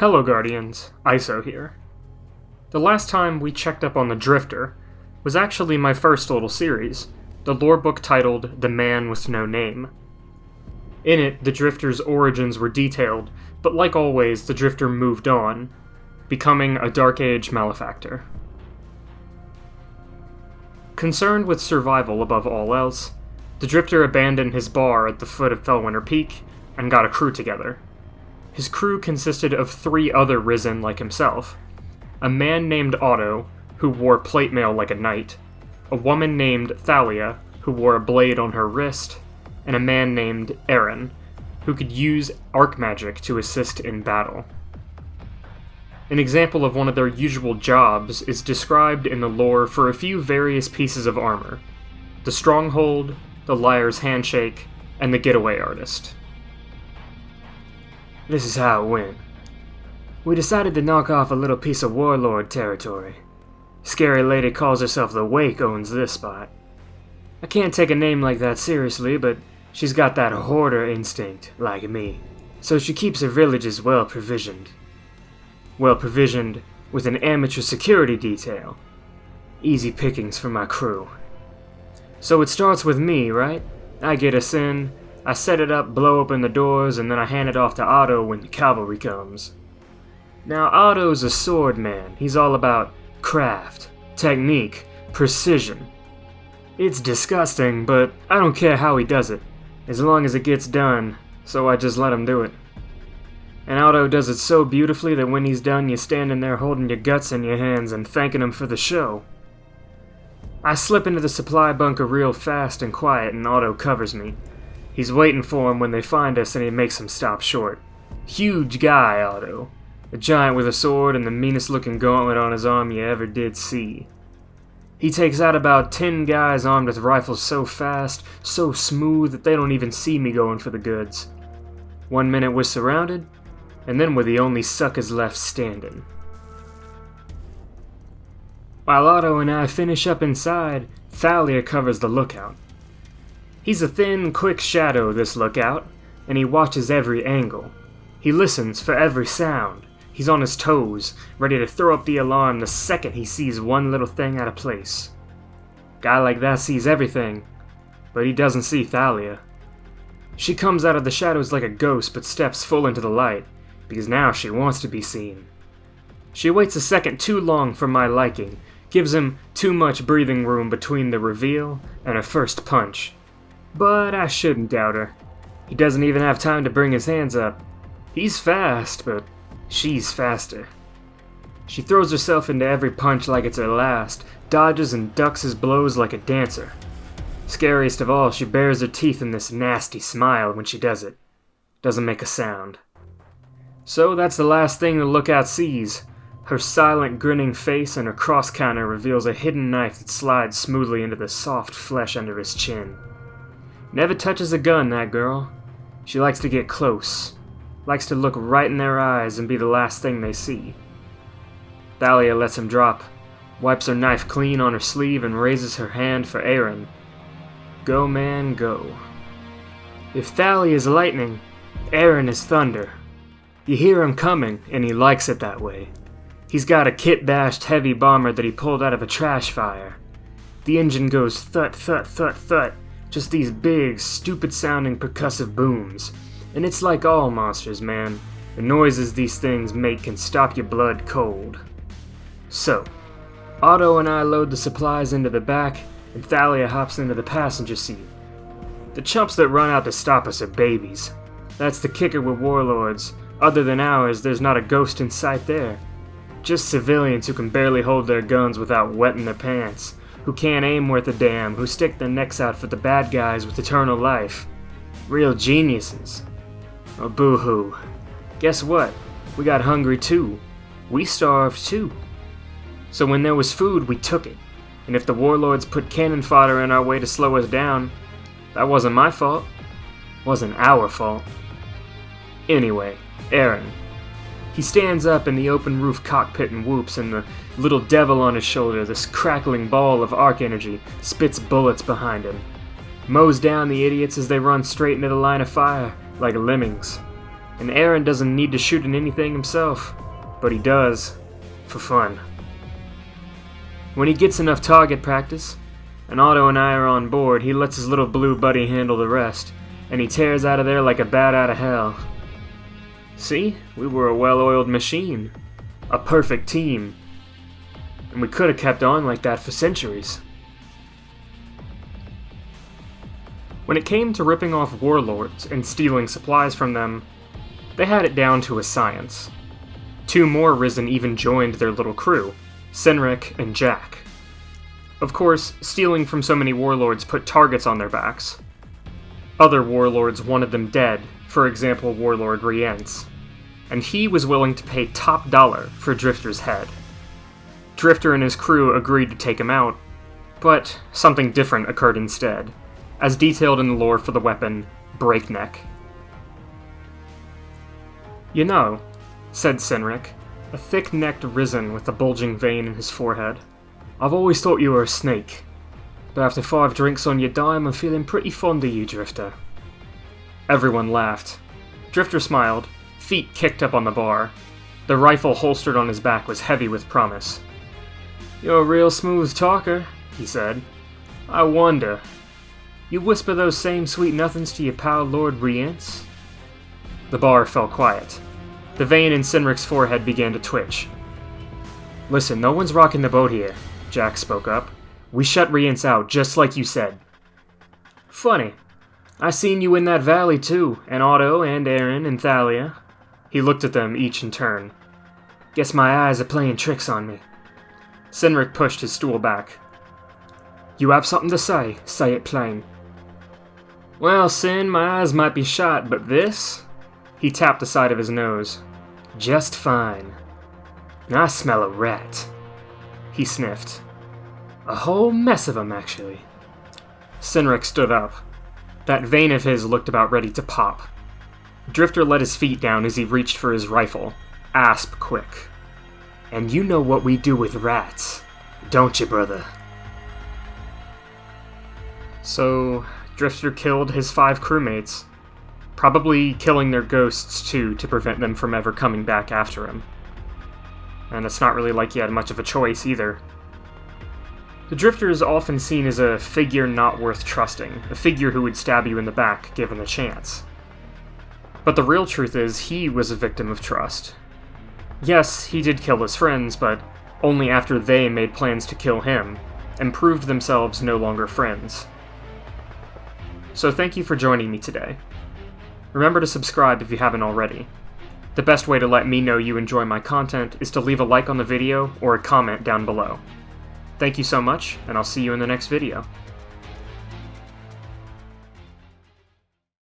Hello Guardians, ISO here. The last time we checked up on the Drifter was actually my first little series, the lore book titled The Man with No Name. In it, the Drifter's origins were detailed, but like always, the Drifter moved on, becoming a Dark Age Malefactor. Concerned with survival above all else, the Drifter abandoned his bar at the foot of Fellwinter Peak and got a crew together. His crew consisted of 3 other Risen like himself: a man named Otto, who wore plate mail like a knight, a woman named Thalia, who wore a blade on her wrist, and a man named Aaron, who could use arc magic to assist in battle. An example of one of their usual jobs is described in the lore for a few various pieces of armor: the Stronghold, the Liar's Handshake, and the Getaway Artist. This is how it went. We decided to knock off a little piece of warlord territory. Scary lady calls herself the Wake owns this spot. I can't take a name like that seriously, but she's got that hoarder instinct, like me, so she keeps her villages well provisioned. Well provisioned with an amateur security detail. Easy pickings for my crew. So it starts with me, right? I get us in, I set it up, blow open the doors, and then I hand it off to Otto when the cavalry comes. Now, Otto's a sword man. He's all about craft, technique, precision. It's disgusting, but I don't care how he does it, as long as it gets done, so I just let him do it. And Otto does it so beautifully that when he's done, you're standing there holding your guts in your hands and thanking him for the show. I slip into the supply bunker real fast and quiet, and Otto covers me. He's waiting for him when they find us, and he makes them stop short. Huge guy, Otto. A giant with a sword and the meanest looking gauntlet on his arm you ever did see. He takes out about 10 guys armed with rifles so fast, so smooth that they don't even see me going for the goods. 1 minute we're surrounded, and then we're the only suckers left standing. While Otto and I finish up inside, Thalia covers the lookout. He's a thin, quick shadow, this lookout, and he watches every angle. He listens for every sound. He's on his toes, ready to throw up the alarm the second he sees one little thing out of place. Guy like that sees everything, but he doesn't see Thalia. She comes out of the shadows like a ghost, but steps full into the light, because now she wants to be seen. She waits a second too long for my liking, gives him too much breathing room between the reveal and her first punch. But I shouldn't doubt her. He doesn't even have time to bring his hands up. He's fast, but she's faster. She throws herself into every punch like it's her last, dodges and ducks his blows like a dancer. Scariest of all, she bares her teeth in this nasty smile when she does it. Doesn't make a sound. So that's the last thing the lookout sees. Her silent, grinning face and her cross counter reveals a hidden knife that slides smoothly into the soft flesh under his chin. Never touches a gun, that girl. She likes to get close. Likes to look right in their eyes and be the last thing they see. Thalia lets him drop, wipes her knife clean on her sleeve, and raises her hand for Aaron. Go, man, go. If Thalia is lightning, Aaron is thunder. You hear him coming, and he likes it that way. He's got a kit-bashed heavy bomber that he pulled out of a trash fire. The engine goes thut, thut, thut, thut. Just these big, stupid-sounding percussive booms. And it's like all monsters, man. The noises these things make can stop your blood cold. So, Otto and I load the supplies into the back, and Thalia hops into the passenger seat. The chumps that run out to stop us are babies. That's the kicker with warlords. Other than ours, there's not a ghost in sight there. Just civilians who can barely hold their guns without wetting their pants. Who can't aim worth a damn, who stick their necks out for the bad guys with eternal life. Real geniuses. Oh, boo-hoo. Guess what? We got hungry too. We starved too. So when there was food, we took it. And if the warlords put cannon fodder in our way to slow us down, that wasn't my fault. Wasn't our fault. Anyway, Aaron. He stands up in the open roof cockpit and whoops, and the little devil on his shoulder, this crackling ball of arc energy, spits bullets behind him. Mows down the idiots as they run straight into the line of fire, like lemmings. and Aaron doesn't need to shoot at anything himself, but he does, for fun. When he gets enough target practice, and Otto and I are on board, he lets his little blue buddy handle the rest, and he tears out of there like a bat out of hell. See, we were a well-oiled machine, a perfect team, and we could have kept on like that for centuries. When it came to ripping off warlords and stealing supplies from them, they had it down to a science. 2 more Risen even joined their little crew, Cynric and Jack. Of course, stealing from so many warlords put targets on their backs. Other warlords wanted them dead, for example Warlord Rience, and he was willing to pay top dollar for Drifter's head. Drifter and his crew agreed to take him out, but something different occurred instead, as detailed in the lore for the weapon, Breakneck. "You know," said Cynric, a thick-necked Risen with a bulging vein in his forehead, "I've always thought you were a snake, but after 5 drinks on your dime, I'm feeling pretty fond of you, Drifter." Everyone laughed. Drifter smiled, feet kicked up on the bar. The rifle holstered on his back was heavy with promise. "You're a real smooth talker," he said. "I wonder, you whisper those same sweet nothings to your pal Lord Rience?" The bar fell quiet. The vein in Cynric's forehead began to twitch. "Listen, no one's rocking the boat here," Jack spoke up. "We shut Rience out, just like you said." "Funny. I seen you in that valley too, and Otto and Aaron and Thalia." He looked at them each in turn. "Guess my eyes are playing tricks on me." Cynric pushed his stool back. "You have something to say it plain." "Well, Cyn, my eyes might be shot, but this?" He tapped the side of his nose. "Just fine. And I smell a rat." He sniffed. "A whole mess of 'em, actually." Cynric stood up. That vein of his looked about ready to pop. Drifter let his feet down as he reached for his rifle, asp quick. "And you know what we do with rats, don't you, brother?" So, Drifter killed his 5 crewmates, probably killing their ghosts too to prevent them from ever coming back after him. And it's not really like he had much of a choice either. The Drifter is often seen as a figure not worth trusting, a figure who would stab you in the back given a chance. But the real truth is he was a victim of trust. Yes, he did kill his friends, but only after they made plans to kill him, and proved themselves no longer friends. So thank you for joining me today. Remember to subscribe if you haven't already. The best way to let me know you enjoy my content is to leave a like on the video or a comment down below. Thank you so much, and I'll see you in the next video.